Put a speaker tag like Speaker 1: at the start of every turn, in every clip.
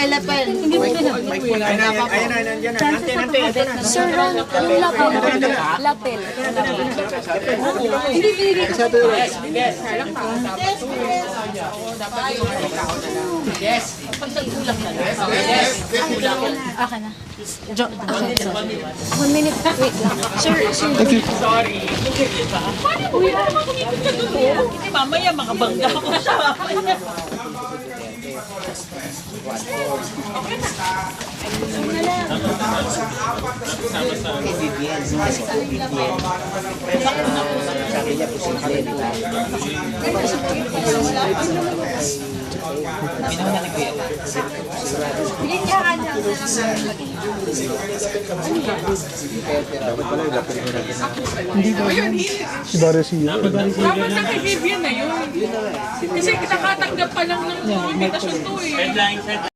Speaker 1: Lapel.
Speaker 2: Hindi mo ito na. Sir Ron, yung lapel. Hindi binigay ko.
Speaker 3: Yes.
Speaker 2: Aka na. 1 minute. Wait lang. Sir.
Speaker 4: Thank you.
Speaker 3: Sorry. Paano mo naman kumipit ka doon? Hindi, mamaya makabangga ako sa
Speaker 4: Si Barrio Sio.
Speaker 5: Dapat na kay Vivian na yun. Kasi nakatanggap pa lang ng invitation to eh.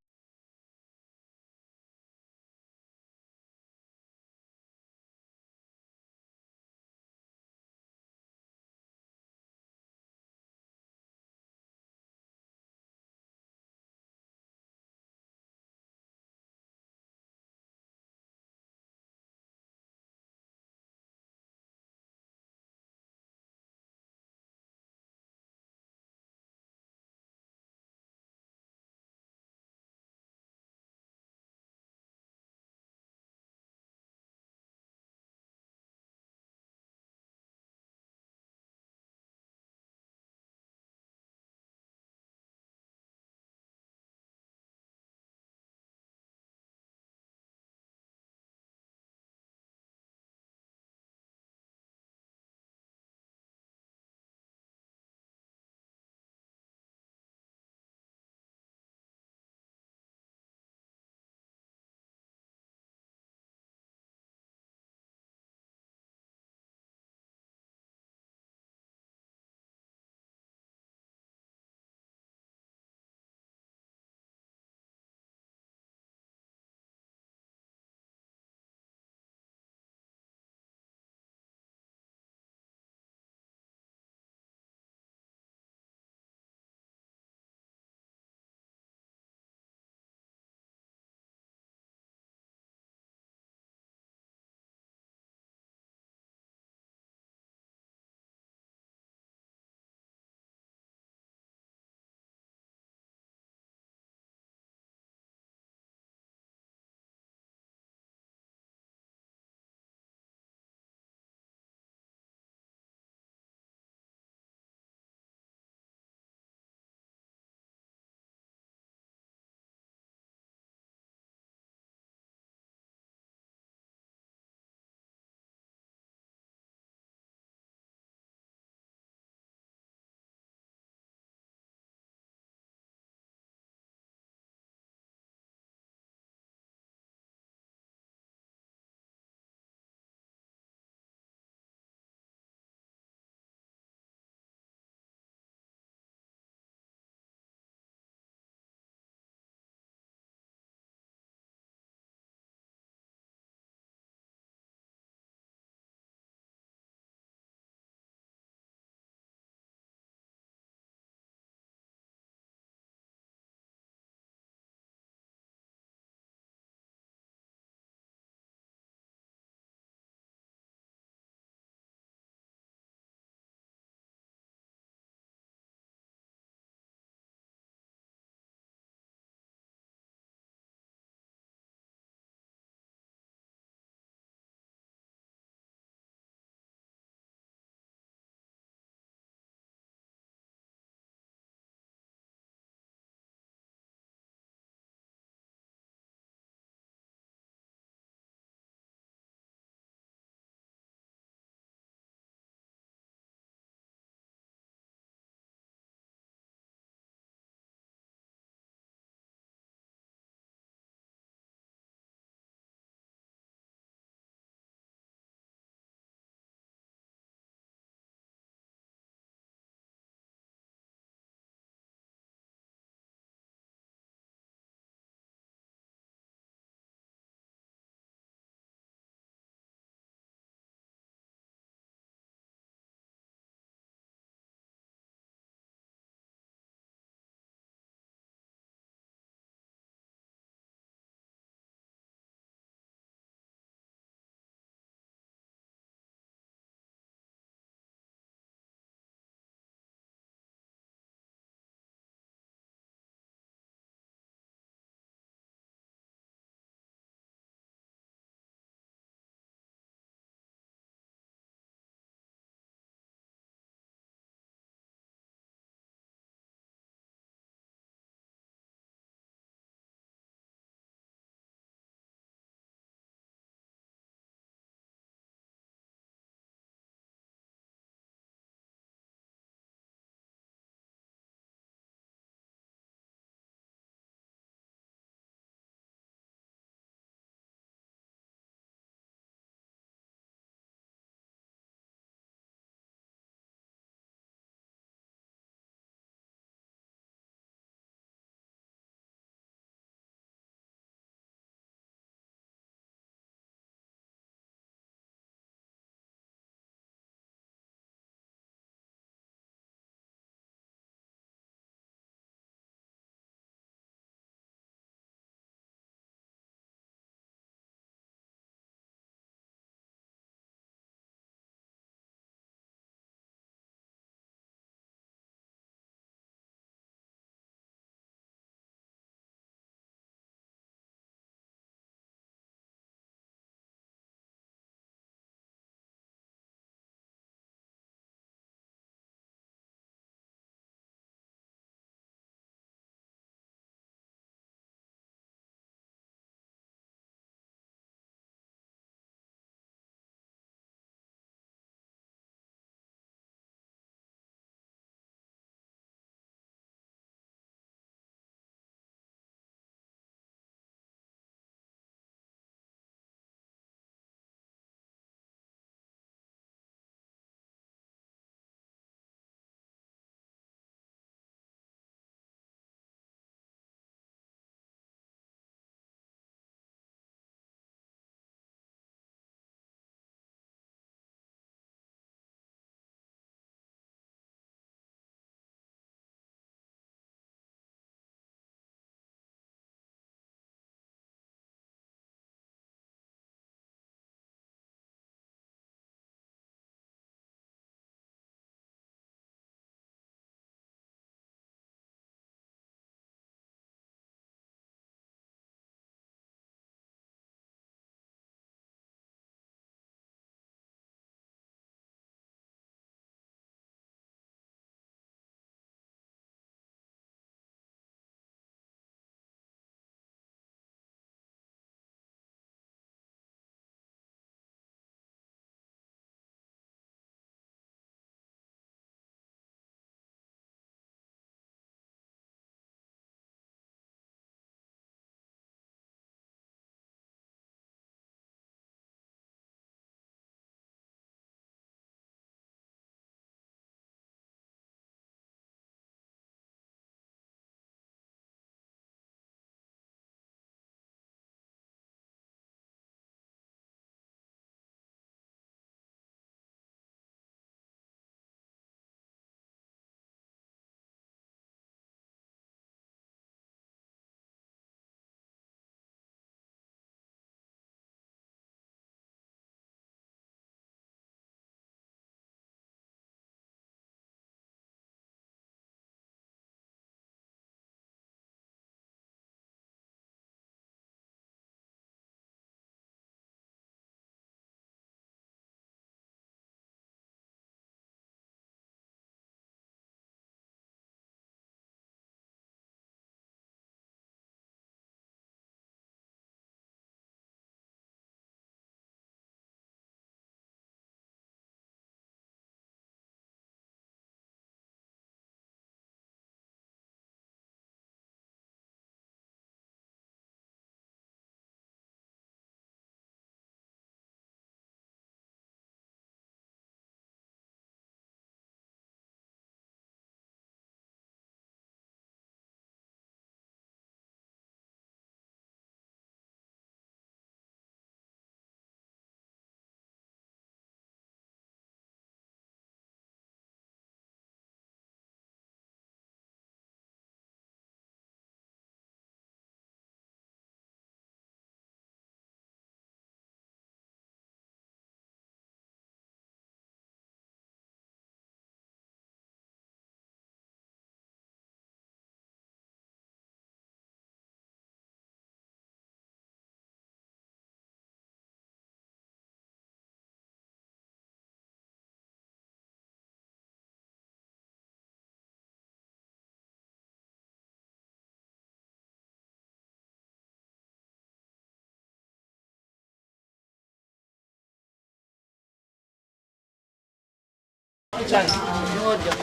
Speaker 1: Chan, yung audio.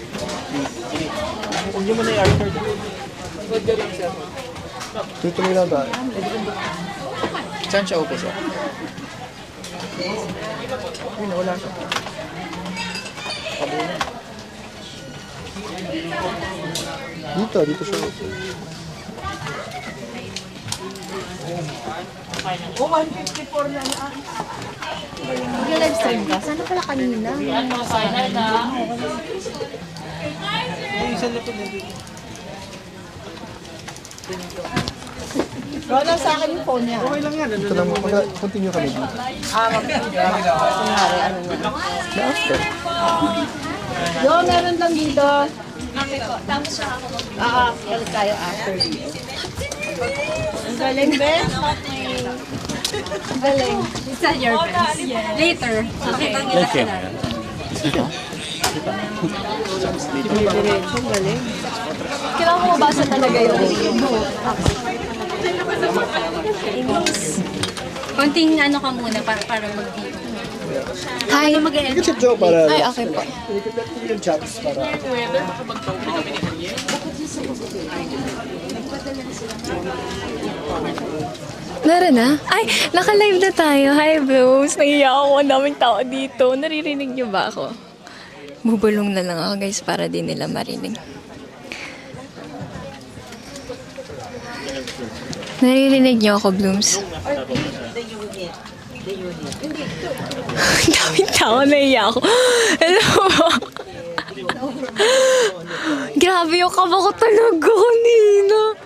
Speaker 1: Huwag niyo muna i-record. Audio lang siya.
Speaker 4: Tutuloy lang ba?
Speaker 1: Chan siya upo siya.
Speaker 4: Ay, nawala siya.
Speaker 1: Pabunan.
Speaker 4: Dito siya.
Speaker 2: Mag-live stream ka? Sana pala kanina.
Speaker 1: Yung isang lapod na dito.
Speaker 6: Wala sa akin yung phone niya.
Speaker 1: Okay lang yan.
Speaker 4: Ito lang, continue kami dito.
Speaker 6: Kunyari, ano mo.
Speaker 4: Na after.
Speaker 6: Yo, meron lang dito. Balik tayo after dito. Ang galing, be.
Speaker 2: Ang galing. It's not your friends. Later. Okay.
Speaker 6: Diretso, ang galing.
Speaker 2: Kailangan ko mabasa talaga yun. Konting ano ka muna para mag-video. Hi, mag-edit.
Speaker 4: Ikit si Joe para...
Speaker 2: Ay, okay po.
Speaker 4: Ikit yung chats para...
Speaker 2: Meron na? Ay, naka-live na tayo. Hi, Blues. Nahiya ako. Ang daming tao dito. Naririnig niyo ba ako? Bubulong na lang ako, guys, para di nila marinig. Naririnig niyo ako, Blooms? Ang daming tao. Nahiya ako. Hello. Grabe yung kaba ko talaga kanina.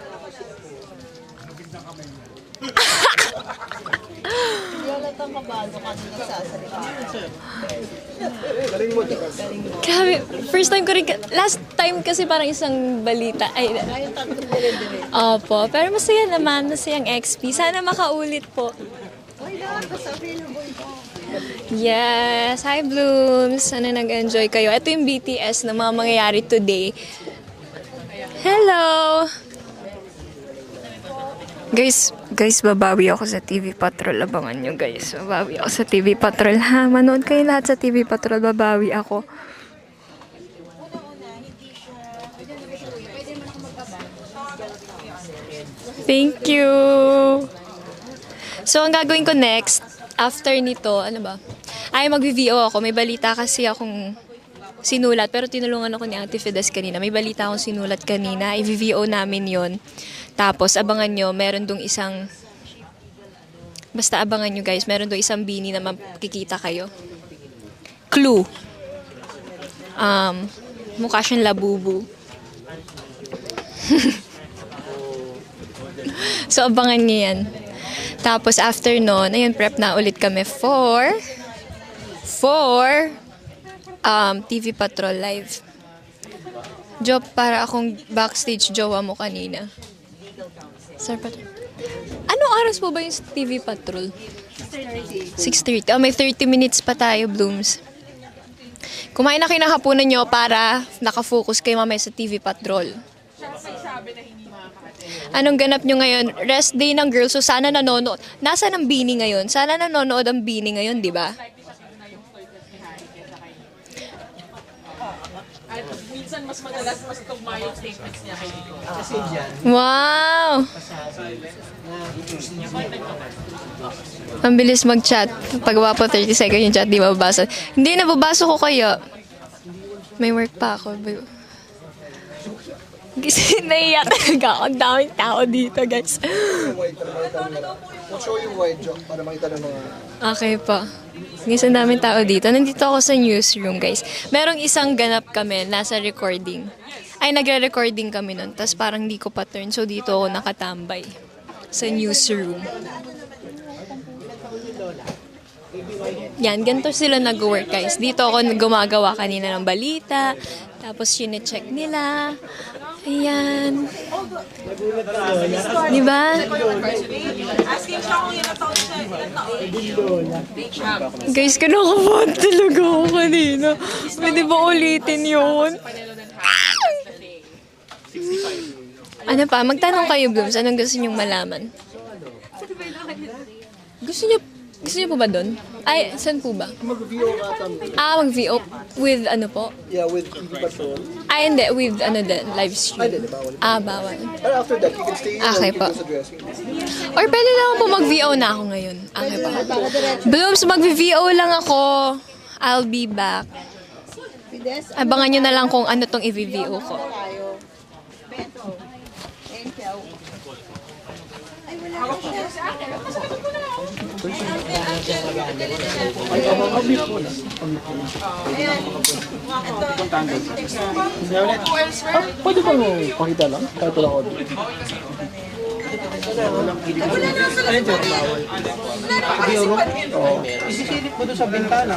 Speaker 2: Grabe, first time ko rin, last time kasi parang isang balita. Ay, opo, pero masaya naman, masayang XP. Sana makaulit po. Yes, hi Blooms. Sana nag-enjoy kayo. Ito yung BTS na mga mangyayari today. Hello! Guys, babawi ako sa TV Patrol. Abangan nyo, guys. Babawi ako sa TV Patrol, ha? Manood kayo lahat sa TV Patrol. Babawi ako. Thank you! So, ang gagawin ko next, after nito, ano ba? Ay, mag-VO ako. May balita kasi akong sinulat. Pero tinulungan ako ni Ate Fides kanina. May balita akong sinulat kanina. I-VO namin yon. Tapos, abangan nyo, meron dong isang... Basta abangan nyo, guys. Meron dong isang bini na makikita kayo. Clue. Mukha siyang labubu. So, abangan nyo yan. Tapos, after nun, ayun, prep na ulit kami for TV Patrol Live. Job, para akong backstage jowa mo kanina. Sir Patrol. Anong oras po ba yung TV Patrol? 6:30. Oh, may 30 minutes pa tayo, Blooms. Kumain na kayo ng hapunan nyo para nakafocus kayo mamaya sa TV Patrol. Anong ganap nyo ngayon? Rest day ng girls, so sana nanonood. Nasaan ang bini ngayon? Sana nanonood ang bini ngayon, di ba?
Speaker 5: At minsan mas madalas mas tugma yung statements niya kay Lilo.
Speaker 1: Kasi dyan,
Speaker 2: Wow! Ang bilis mag-chat. Pagawa po 30 seconds yung chat, di mababasa. Hindi, nababasa ko kaya. May work pa ako. Kasi naiyak talaga ako. Ang daming tao dito, guys.
Speaker 4: Show yung wide joke para makita ng mga...
Speaker 2: Okay pa. Guys, ang daming tao dito. Nandito ako sa newsroom, guys. Merong isang ganap kami, nasa recording. Ay, nagre-recording kami nun. Tapos parang hindi ko pa turn. So, dito ako nakatambay. Sa newsroom. Yan, ganito sila nag-work, guys. Dito ako gumagawa kanina ng balita. Tapos, sinecheck nila. Ayan. Diba?
Speaker 3: Asking siya kung ilang taon siya.
Speaker 2: Guys, kinakabahan talaga ako kanina. Pwede ba ulitin yun? Ano pa? Magtanong kayo, Blooms. Anong gusto niyong malaman? Gusto niyo Gusto niyo po ba doon? Ay, saan po ba?
Speaker 4: Mag-VO ka kami.
Speaker 2: Mag-VO with ano po?
Speaker 4: Yeah, with TV Patrol.
Speaker 2: Ay, hindi. With ano din, live stream.
Speaker 4: Ay, hindi, bawal.
Speaker 2: Bawal.
Speaker 4: Pero after that, you can stay in
Speaker 2: Okay
Speaker 4: or you
Speaker 2: po.
Speaker 4: can go sa dressing room.
Speaker 2: Or pwede lang po mag-VO na ako ngayon. Okay po. Blooms, mag-VO lang ako. I'll be back.
Speaker 6: Fides,
Speaker 2: Abangan nyo na lang kung ano tong i-VO ko.
Speaker 6: tayo. Petro. Enkel. Ay, wala ko siya.
Speaker 4: Pwede bang pakita lang? Kahit walang audio.
Speaker 1: Isisilip mo doon sa bintana.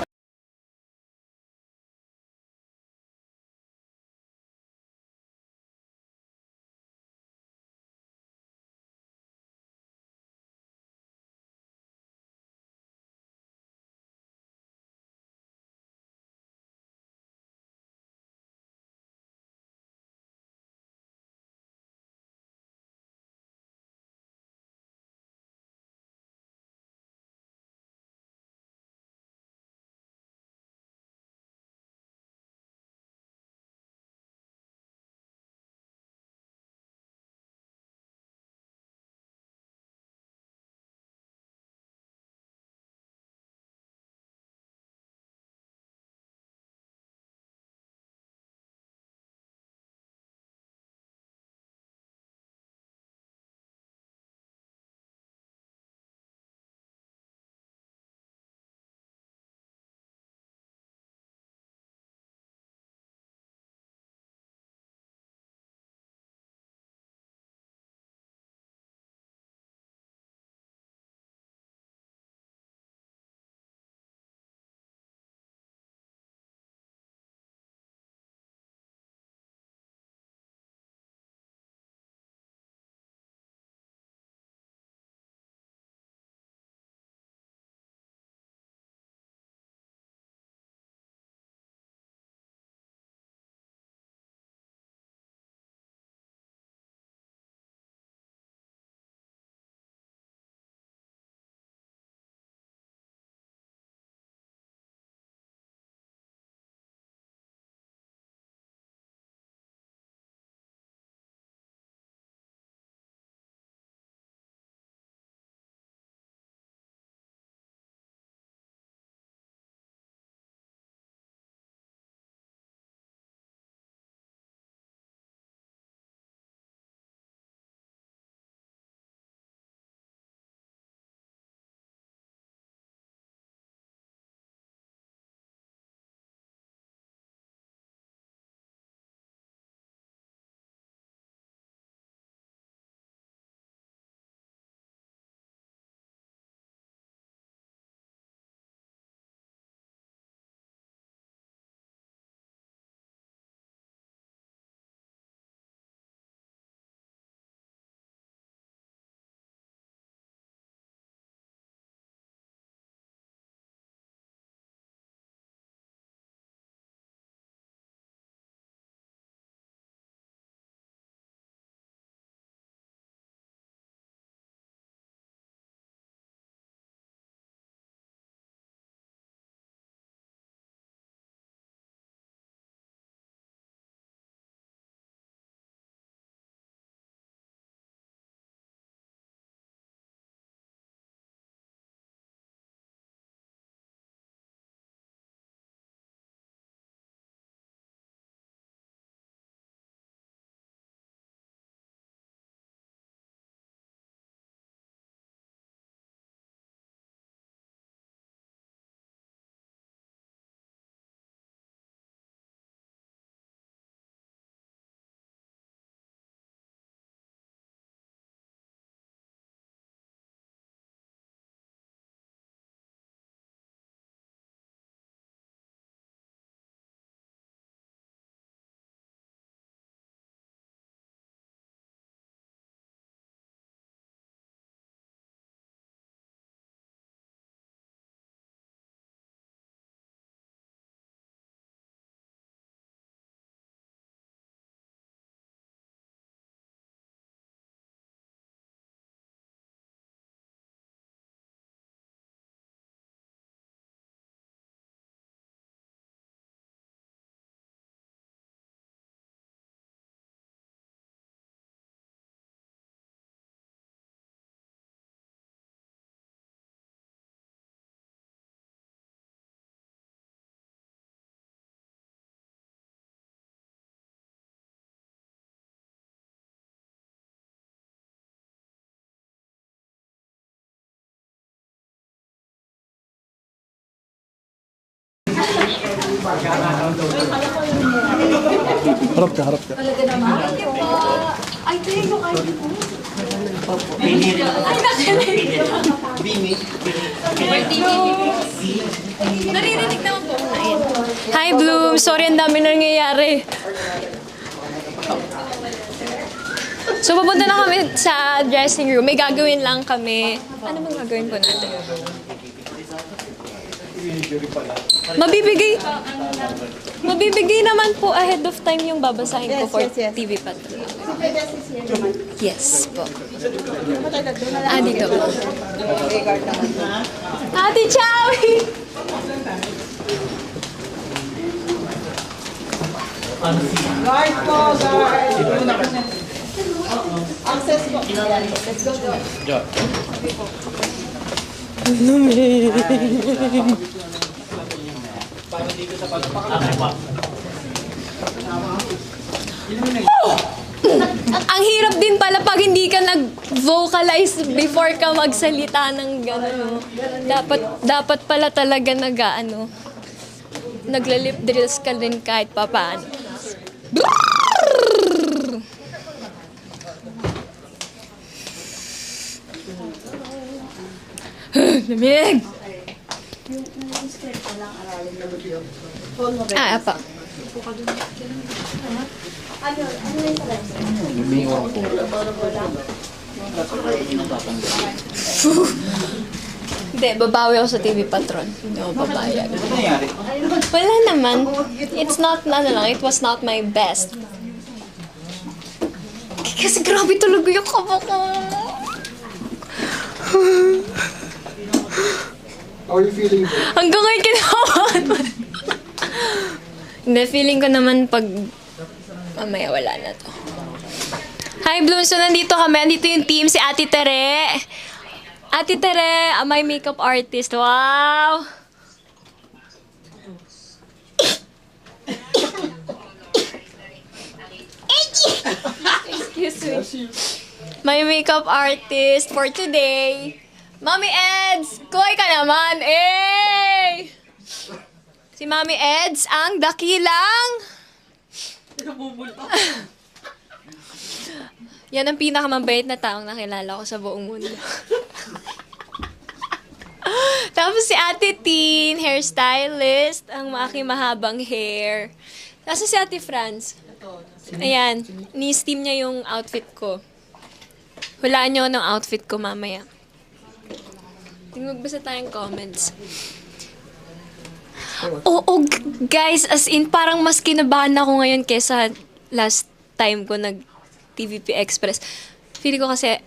Speaker 4: Harap ka, harap ka.
Speaker 2: Ay, tayo kayo. Naririnig naman po. Hi, Bloom. Sorry, ang dami nangyayari. So, papunta na kami sa dressing room. May gagawin lang kami. Ano bang gagawin po natin? Mabibigay naman po ahead of time yung babasahin ko for TV Patrol. Yes po. Dito po. Ate Chowie!
Speaker 3: Guard po, guard. Access po. Let's go.
Speaker 2: Ang hirap din pala pag hindi ka nag-vocalize before ka magsalita ng gano'n. No? Dapat pala talaga nagla-lip drills ka din kahit papaano. Lamig! Apa. Hindi, babawi ako sa TV Patrol. Hindi ako babayag. Wala naman. It was not my best. Kasi grabe talaga yung kaba ko.
Speaker 4: How are you feeling?
Speaker 2: Hanggang ngayon kinahawakan mo. Hindi, feeling ko naman pag mamaya wala na to. Hi, Bloom. So, nandito kami. Nandito yung team, si Ate Tere. Ate Tere, my makeup artist. Wow! Excuse me. My makeup artist for today. Mami Eds! Kuhay ka naman! Eh! Si Mami Eds ang dakilang... Yan ang pinakamabait na taong nakilala ko sa buong mundo. Tapos si Ate Tin, hairstylist, ang aking mahabang hair. Tapos si Ate Franz. Ayan, ni-steam niya yung outfit ko. Hulaan niyo ng outfit ko mamaya. Magbasa tayong comments. Oo, guys, as in, parang mas kinabahan ako ngayon kesa last time ko nag-TVP Express. Feeling ko kasi,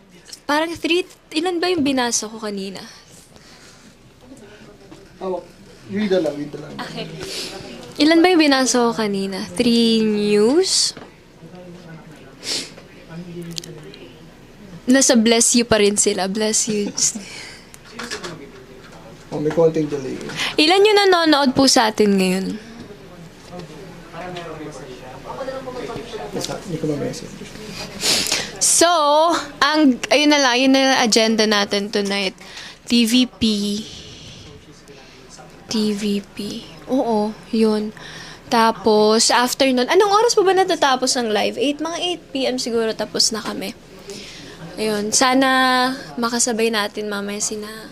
Speaker 2: parang ilan ba yung binasa ko kanina?
Speaker 4: Oh, read lang.
Speaker 2: Okay. Ilan ba yung binasa ko kanina? 3 news? Nasa bless you pa rin sila. Bless you.
Speaker 4: Oh, may konting delay.
Speaker 2: Ilan yung nanonood po sa atin ngayon?
Speaker 4: Hindi ko ma-message.
Speaker 2: So, ayun na lang, yun na lang agenda natin tonight. TVP. Oo, yun. Tapos, after nun, anong oras pa ba natatapos ang live? Mga 8 p.m. siguro tapos na kami. Ayun, sana makasabay natin mamaya sina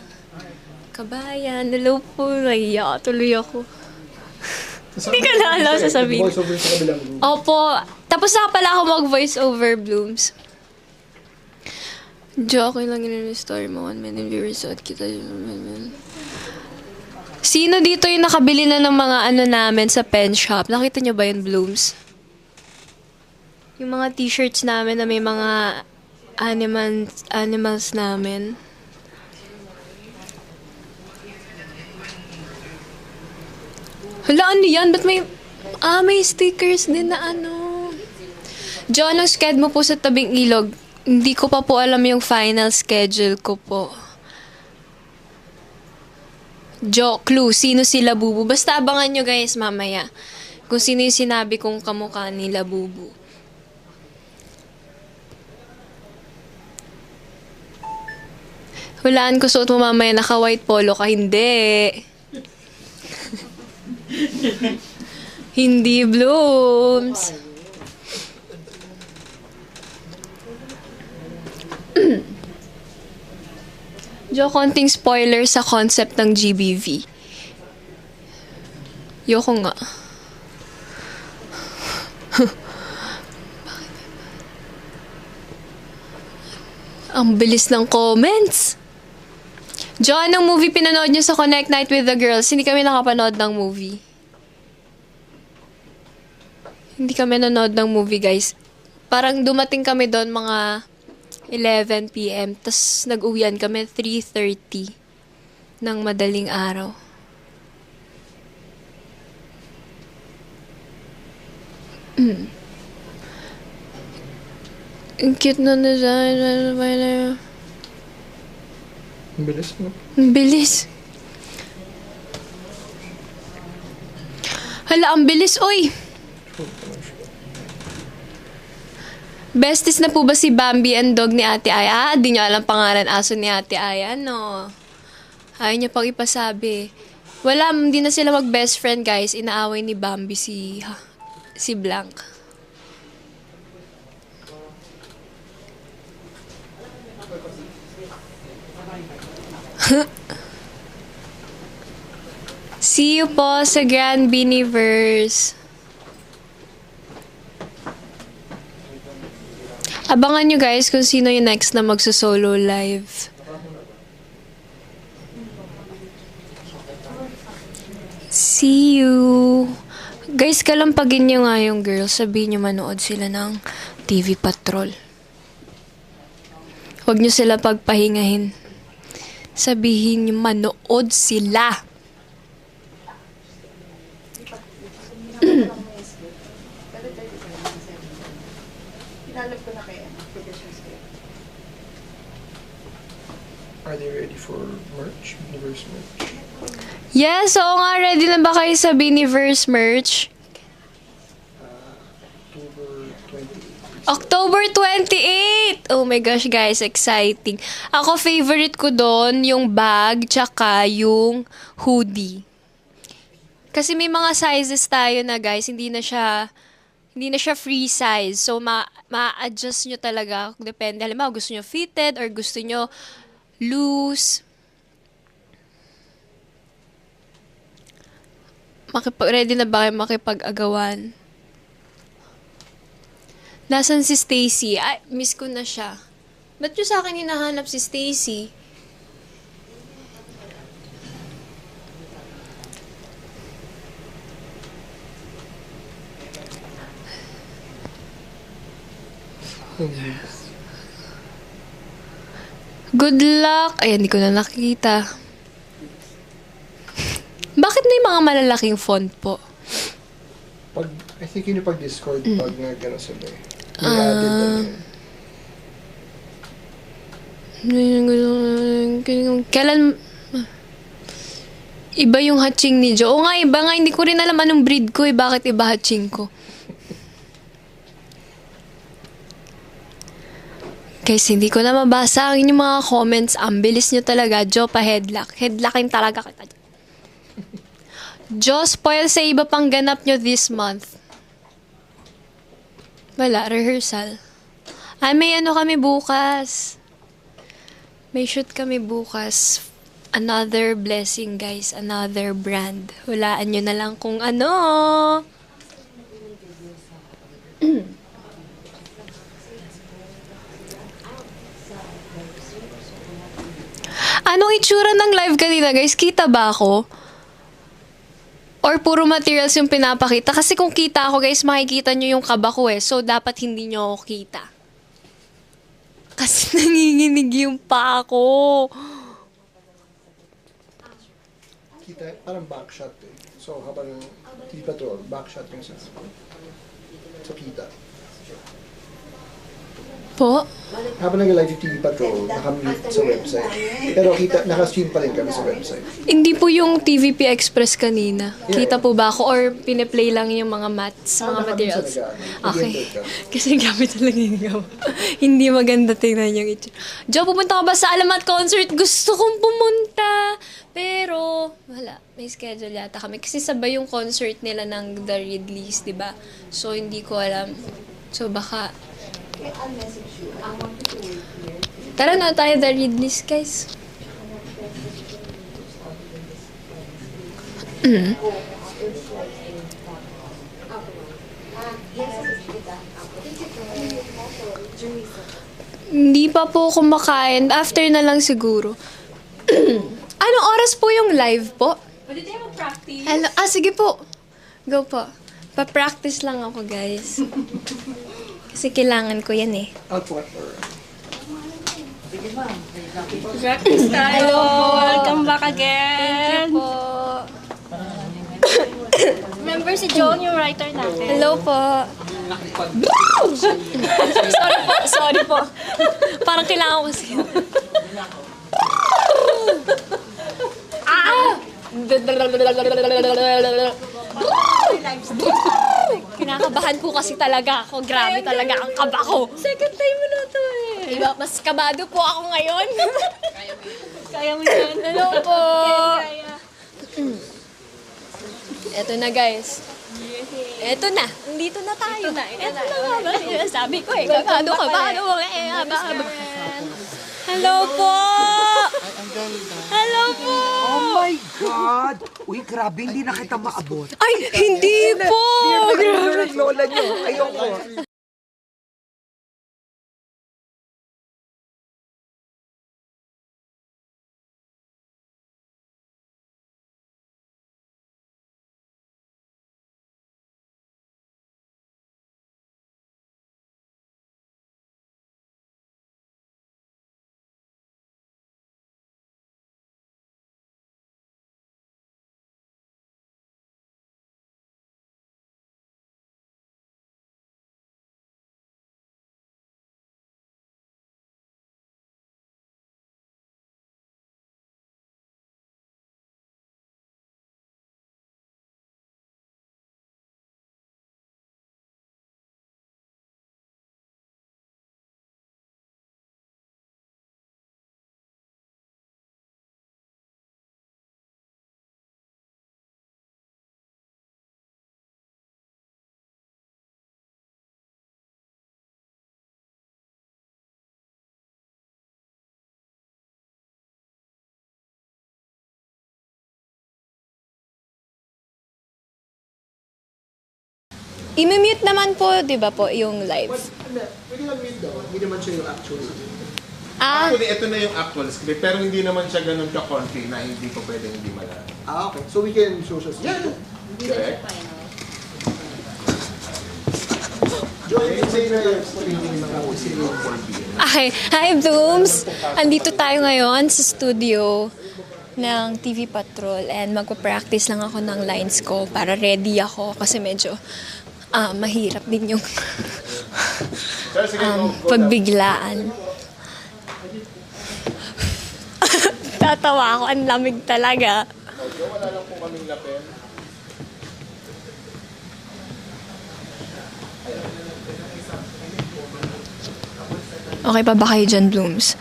Speaker 2: Kabayan. Hello po, naiya tuloy ako. Hindi ka na alam sasabihin.
Speaker 4: Voice over sa kabilang room.
Speaker 2: Opo, tapos na pala ako mag-voice over, Blooms. Joke lang yun yung story mo. 1 million viewers out kita. Sino dito yung nakabili na ng mga namin sa pen shop? Nakita nyo ba yun, Blooms? Yung mga t-shirts namin na may mga animals namin. Hala, ano yan? Ba't may stickers din na John, ang schedule mo po sa tabing ilog. Hindi ko pa po alam yung final schedule ko po. Clue, sino si Labubu? Basta abangan nyo guys mamaya. Kung sino yung sinabi kong kamukha ni Labubu. Hulaan ko suot mo mamaya naka-white polo ka. Hindi. Hindi blooms. Jo, konting spoiler sa concept ng GBV. Yoko nga. Ang bilis ng comments. Jo, anong movie pinanood niyo sa Connect Night with the Girls? Hindi kami nakapanood ng movie. Hindi kami nanood ng movie, guys. Parang dumating kami doon mga 11 p.m. Tapos nag-uwian kami 3:30 ng madaling araw. Ang cute na design.
Speaker 4: Ang bilis, no?
Speaker 2: Ang bilis. Hala, ang bilis, oy! Besties na po ba si Bambi and dog ni Ate Aya? Di niyo alam pangalan aso ni Ate Aya, no? Ayaw niya pang ipasabi. Wala, hindi na sila mag-best friend, guys. Inaaway ni Bambi si Blanc. See you po sa Grand Biniverse. Abangan nyo guys kung sino yung next na magsusolo live. See you. Guys, kalampagin nyo nga yung girls. Sabihin nyo manood sila ng TV Patrol. Huwag nyo sila pagpahingahin. Sabihin nyo manood sila.
Speaker 4: Are they ready for merch? Universe merch?
Speaker 2: Yes, oo nga. Ready na ba kayo sa Biniverse merch? October 28! Oh my gosh, guys. Exciting. Ako, favorite ko doon yung bag tsaka yung hoodie. Kasi may mga sizes tayo na, guys. Hindi na siya free size. So, ma-adjust nyo talaga. Depende. Halimbawa, gusto nyo fitted or gusto nyo loose. Ready na ba kayo makipag-agawan? Nasaan si Stacy? Ay, miss ko na siya. Ba't nyo sa akin hinahanap si Stacy? Good luck! Ay, hindi ko na nakita. Bakit may mga malalaking font po?
Speaker 4: I think yun yung pag-Discord pag gano'n sila eh. May added na yun.
Speaker 2: Kailan... Iba yung hatching ni Jo. Oo nga, iba nga. Hindi ko rin alam anong breed ko eh. Bakit iba hatching ko? Guys, hindi ko na mabasa ang inyong mga comments. Ang bilis nyo talaga. Jo, pa-headlock. Headlockin talaga kita. Jo, spoil sa iba pang ganap nyo this month. Wala, rehearsal. Ay, may ano kami bukas. May shoot kami bukas. Another blessing, guys. Another brand. Hulaan nyo na lang kung ano. Anong itsura ng live kanina, guys? Kita ba ako? Or puro materials yung pinapakita? Kasi kung kita ako, guys, makikita nyo yung kaba ko eh. So, dapat hindi nyo ako kita. Kasi nanginginig yung pa ako.
Speaker 4: Kita, parang backshot eh. So, habang TV Patrol, backshot yung sa kita.
Speaker 2: Po?
Speaker 4: Habang nag-live yung TV Patrol, nakamute sa website. Pero naka-stream pa rin kami sa website.
Speaker 2: Hindi po yung TVP Express kanina. Kita po ba ako or pineplay lang yung mga maths, mga materials? Okay. Kasi gamit talaga yung gawa. Hindi maganda tingnan yung ito. Jo, pupunta ka ba sa Alamat concert? Gusto kong pumunta. Pero, wala. May schedule yata kami. Kasi sabay yung concert nila ng The Ridleys, di ba? So, hindi ko alam. So, baka... Tara na tayo The Ridleys, guys. Hindi pa po kumakain. After na lang siguro. Anong oras po yung live po?
Speaker 5: Pwede tayo mag-practice.
Speaker 2: Sige po. Go po. Pa-practice lang ako, guys. Kasi kailangan ko yan eh.
Speaker 5: Practice tayo.
Speaker 6: Hello, welcome back again.
Speaker 2: Thank you po.
Speaker 6: Remember si John, yung writer natin.
Speaker 2: Hello po. Sorry po. Parang kailangan ko siya. Kinakabahan po kasi talaga ako. Grabe talaga ang kaba ko.
Speaker 6: Second time mo na to eh.
Speaker 2: Diba, mas kabado po ako ngayon.
Speaker 6: Kaya mo yan.
Speaker 2: Hello po.
Speaker 6: Kaya.
Speaker 2: Eto na, guys. Eto na. Nandito na tayo. Eto na nga. Sabi ko eh. Kabado. Hello po. Hello po.
Speaker 7: Oh my God! Uy, grabe, hindi na kita maabot.
Speaker 2: Ay, hindi po.
Speaker 7: Grabe. Lola niyo, ayoko.
Speaker 2: I-mute naman po, di ba po, yung live.
Speaker 4: Pwede lang mute daw. Hindi naman siya yung actual.
Speaker 8: Actually, ito na yung actual script, pero hindi naman siya ganun ka-config na hindi ko pwedeng hindi malaman.
Speaker 4: Okay. So we can social speak.
Speaker 8: Correct?
Speaker 4: Joy, say na yung screening ng ako. Sino yung 4 p.m.
Speaker 2: Okay. Hi, Blooms! Andito tayo ngayon sa studio ng TV Patrol and magpa-practice lang ako ng lines ko para ready ako kasi medyo mahirap din yung pagbiglaan. Tatawa ako, ang lamig talaga.
Speaker 8: Wala lang po kaming lapel.
Speaker 2: Okay pa ba kayo dyan, Blooms?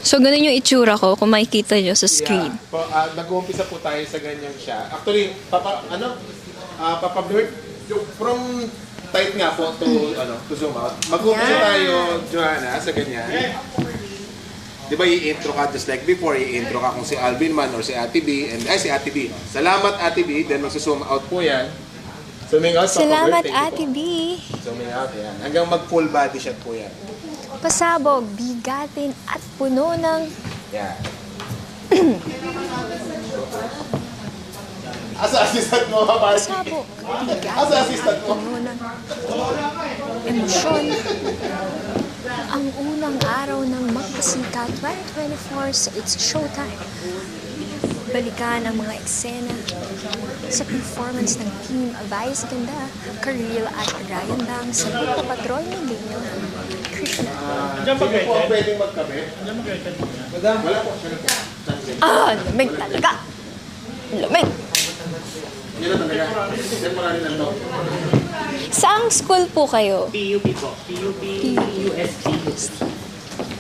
Speaker 2: So, ganun yung itsura ko kung makikita nyo sa screen.
Speaker 8: Yeah. Nag-uumpisa po tayo sa ganyan siya. Actually, Papa Bert, from tight nga po to zoom out. Mag-uumpisa tayo, Joanna, sa ganyan. Di ba i-intro ka just like before, i-intro ka kung si Alvin man or si Ate B, si Ate B. Salamat Ate B, then magsusum out po yan. Zooming out,
Speaker 2: Salamat,
Speaker 8: Papa Bert,
Speaker 2: Ate B.
Speaker 8: zooming out, yan. Hanggang mag-full body shot po yan.
Speaker 2: Pasabog, bigatin at puno ng...
Speaker 8: Yan. Asa assistant mo, Papa?
Speaker 2: Pasabog, bigatin
Speaker 8: Asa assistant
Speaker 2: at
Speaker 8: mo?
Speaker 2: puno ng emosyon. Ang unang araw ng Magpasika 2024 sa It's Showtime. Balikan ang mga eksena sa performance ng Team Vice Ganda, Karil at Ryan Bang sa Lupa Patrol Milenyo.
Speaker 8: Sino po ang pwedeng magkape? Madam, wala po. Sino po?
Speaker 2: Lamig talaga. Lamig.
Speaker 8: Yun na talaga. Saan marami lang to?
Speaker 2: Saang school po kayo?
Speaker 1: PUP po. PUP, UST.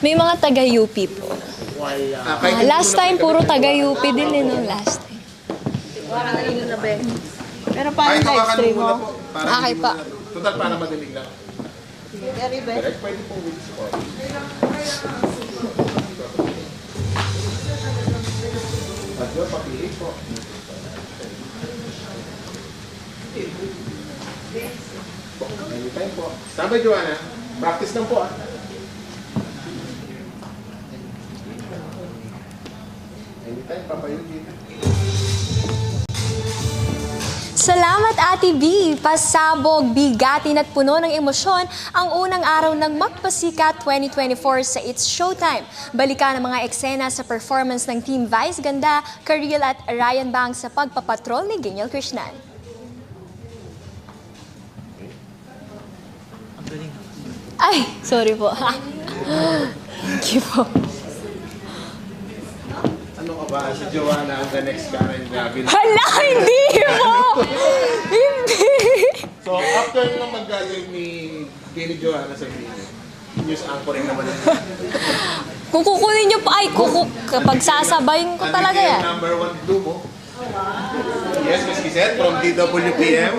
Speaker 2: May mga taga-UP po.
Speaker 1: Wala.
Speaker 2: Last time, puro taga-UP din eh, no? Last time.
Speaker 6: Pero paano live stream mo?
Speaker 2: Okay pa.
Speaker 8: Total, para madaling lang. Direct, pwede po with spot. At yun, papili po. Anytime po. Sabay, Joanna. Practice lang po, ah. Anytime, papayugin.
Speaker 2: Salamat Ate B! Pasabog, bigatin at puno ng emosyon ang unang araw ng Magpasikat 2024 sa It's Showtime. Balikan ang mga eksena sa performance ng Team Vice Ganda, Karil at Ryan Bang sa pagpapatrol ni Geniel Krishnan. Ay, sorry po. Thank you po.
Speaker 8: Ano ka ba? Si Joanna ang the next Karen Gavin.
Speaker 2: Hala, hindi po! Hindi!
Speaker 8: So, after nung mag-galing ni Joanna sa video, news anchoring naman yun.
Speaker 2: Kung kukunin niyo pa, kapag sasabayin ko talaga yan.
Speaker 8: Number 1 blue mo. Yes, Miss Gisette, from DWPM.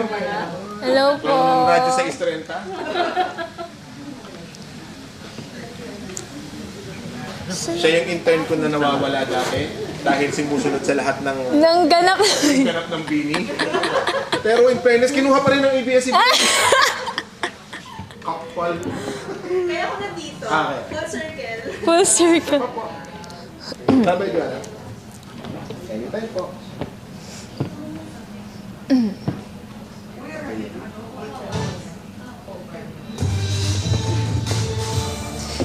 Speaker 2: Hello po.
Speaker 8: From Radyo sa Istrenta. Siya yung intern ko na nawawala dati dahil simusunod sa lahat ng
Speaker 2: Nang ganap.
Speaker 8: ganap ng Bini. Pero in fairness, kinuha pa rin ng ABS-CBN. Kapal.
Speaker 6: Kaya ako nandito.
Speaker 8: Okay.
Speaker 6: Full circle.
Speaker 2: Full circle.
Speaker 8: Sabay Joanna. Anytime po.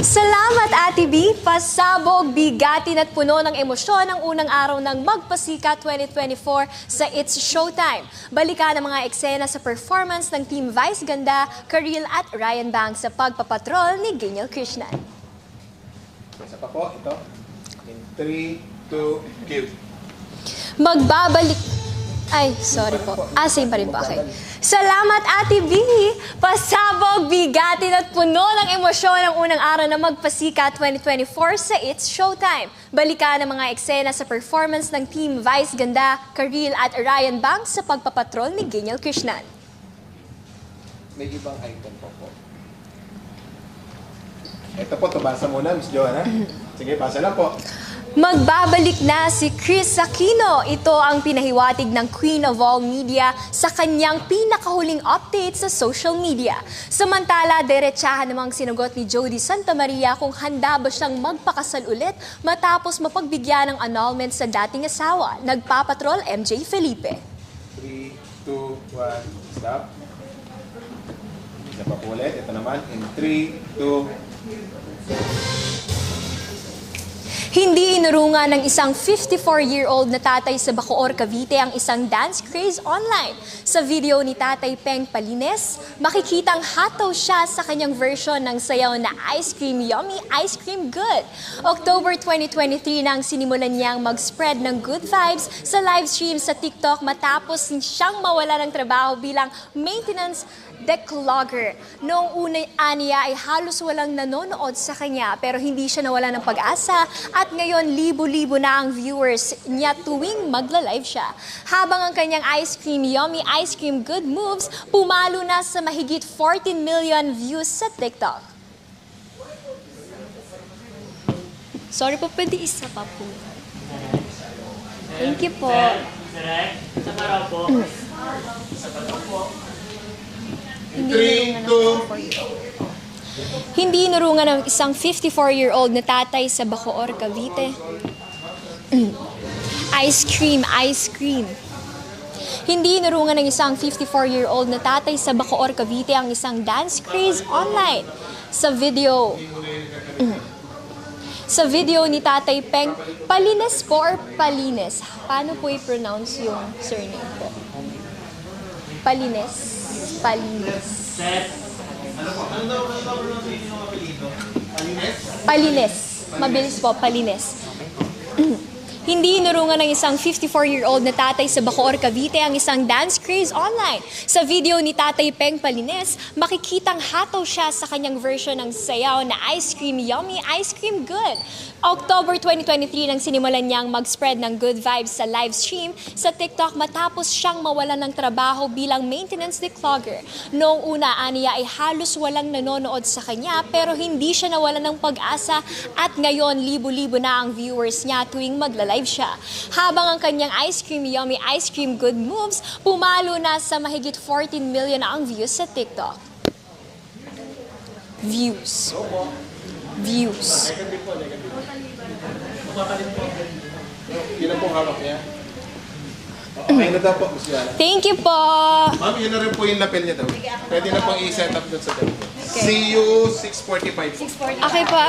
Speaker 2: Salamat Ate B! Pasabog, bigatin at puno ng emosyon ang unang araw ng Magpasikat 2024 sa It's Showtime. Balikan ang mga eksena sa performance ng Team Vice Ganda, Karil at Ryan Bang sa pagpapatrol ni Geniel Krishnan.
Speaker 8: Isa pa po, ito. In 3, 2, give.
Speaker 2: Magbabalik... Ay, sorry po. Same pa rin po. Okay. Salamat Ate B! Pasabog, bigatin at puno ng emosyon ang unang araw ng Magpasikat 2024 sa It's Showtime. Balikan ang mga eksena sa performance ng Team Vice Ganda, Karil at Ryan Bang sa pagpapatrol ni Geniel Krishnan.
Speaker 8: May ibang item po. Ito po, basa muna, Miss Joanna. Sige, basa lang po.
Speaker 2: Magbabalik na si Chris Aquino. Ito ang pinahiwatig ng Queen of All Media sa kanyang pinakahuling update sa social media. Samantala, derechahan namang sinagot ni Jody Santa Maria kung handa ba siyang magpakasal ulit matapos mapagbigyan ng annulment sa dating asawa. Nagpapatrol MJ Felipe.
Speaker 8: 3, 2, 1, stop. Isa pa po ulit. Ito naman. In 3, 2,
Speaker 2: Hindi inurungan ng isang 54-year-old na tatay sa Bacoor, Cavite ang isang dance craze online. Sa video ni Tatay Peng Palines, makikitang hataw siya sa kanyang version ng sayaw na Ice Cream Yummy, Ice Cream Good. October 2023 nang sinimulan niyang mag-spread ng good vibes sa live stream sa TikTok matapos siyang mawala ng trabaho bilang maintenance declogger. Noong una niya ay halos walang nanonood sa kanya pero hindi siya nawala ng pag-asa at ngayon libo-libo na ang viewers niya tuwing magla-live siya. Habang ang kanyang Ice Cream Yummy, Ice Cream Good moves pumalo na sa mahigit 14 million views sa TikTok. Sorry po, pwede isa pa po. Thank you po.
Speaker 1: Direct. Sa paraw po.
Speaker 8: in 3, 2,
Speaker 2: Hindi inurungan ng isang 54-year-old na tatay sa Bacoor, Cavite. Ice cream, ice cream. Hindi inurungan ng isang 54-year-old na tatay sa Bacoor, Cavite ang isang dance craze online. Sa video ni Tatay Peng, Palines po or Palines? Paano po i-pronounce yung surname po? Palines. Palines.
Speaker 1: Set.
Speaker 2: Palines. Mabilis po, palines. Hindi inurungan ng isang 54-year-old na tatay sa Bacoor, Cavite ang isang dance craze online. Sa video ni Tatay Peng Palines, makikitang hataw siya sa kanyang version ng sayaw na Ice Cream Yummy, Ice Cream Good. October 2023 nang sinimulan niyang mag-spread ng good vibes sa live stream sa TikTok matapos siyang mawalan ng trabaho bilang maintenance declogger. Noong una, aniya ay halos walang nanonood sa kanya pero hindi siya nawalan ng pag-asa at ngayon libo-libo na ang viewers niya tuwing magla-live siya. Habang ang kanyang Ice Cream Yummy, Ice Cream Good moves, pumalo na sa mahigit 14 million na ang views sa TikTok. Views.
Speaker 8: Yun na pong hawak niya. Okay na daw po, Miss Yana.
Speaker 2: Thank you po!
Speaker 8: Ma'am, yun na rin po yung lapel niya daw. Pwede na pong i-set up doon sa ganito. See you 6:45.
Speaker 2: Okay po.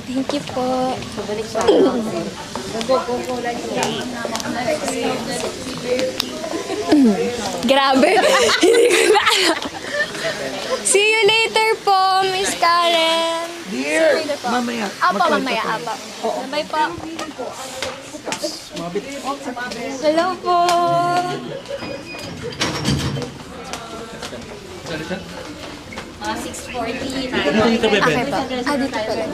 Speaker 2: Thank you po. Grabe. Hindi ko na alam. See you later po, Miss Karen.
Speaker 7: Dear, mamaya.
Speaker 2: Apa, mamaya, apa. Bye po. Hello po.
Speaker 6: Mga 6:40 na.
Speaker 1: Dito bebe.
Speaker 2: Okay po. Dito pala.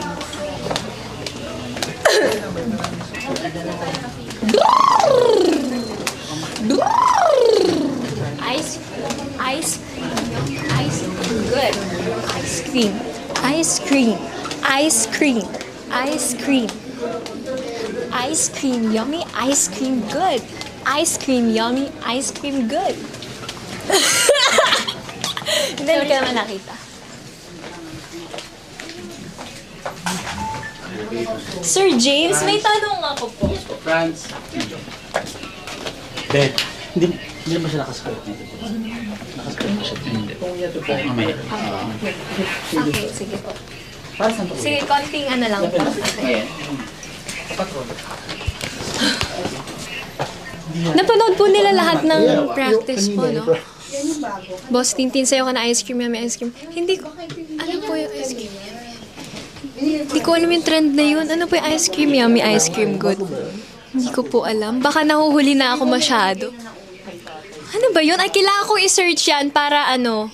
Speaker 2: Ice cream. Good. Ice cream. Ice cream. Ice cream. Ice cream. Ice cream yummy. Ice cream good. Ice cream yummy. Ice cream good. Hindi ka naman nakita. Sir James, may tanong ako po.
Speaker 1: France. Ben, hindi ba siya nakaskirt dito? Nakaskirt ba siya? Hindi. Mamaya.
Speaker 2: Okay, sige po.
Speaker 1: Para saan po?
Speaker 2: Sige, konting ano lang po. Okay. Napanood po nila lahat ng practice po, no? Boss Tintin, sa'yo ka na ice cream, yummy ice cream. Hindi ko, ano po yung ice cream? Hindi ko alam yung trend na yun. Ano po yung ice cream, yummy ice cream good? Hindi ko po alam. Baka nahuhuli na ako masyado. Ano ba yun? Ay, kailangan kong i-search yan para ano.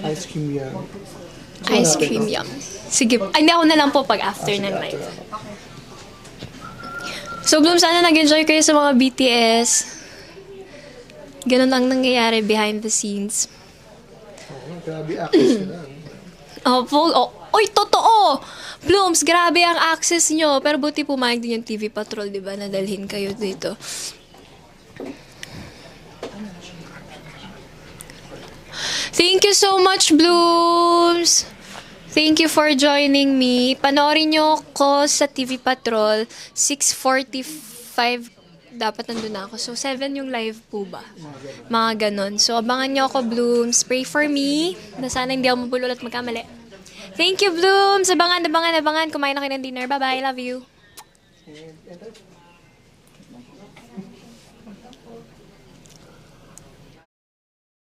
Speaker 4: Ice cream yan.
Speaker 2: Ice cream yum. Sige, ay, hindi ako na lang po pag after ng live. So, Bloom, sana nag-enjoy kayo sa mga BTS. Ganun ang nangyayari behind the scenes.
Speaker 4: Grabe access nila.
Speaker 2: Oy, totoo! Blooms, grabe ang access nyo. Pero buti pumayag din yung TV Patrol, di ba? Nadalhin kayo dito. Thank you so much, Blooms! Thank you for joining me. Panoorin nyo ko sa TV Patrol. 6:45 dapat nandun na ako. So, 7 yung live po ba? Mga ganon. So, abangan nyo ako, Blooms. Pray for me na sana hindi ako mabulol at magkamali. Thank you, Blooms! Abangan. Kumain na kayo ng dinner. Bye-bye. Love you.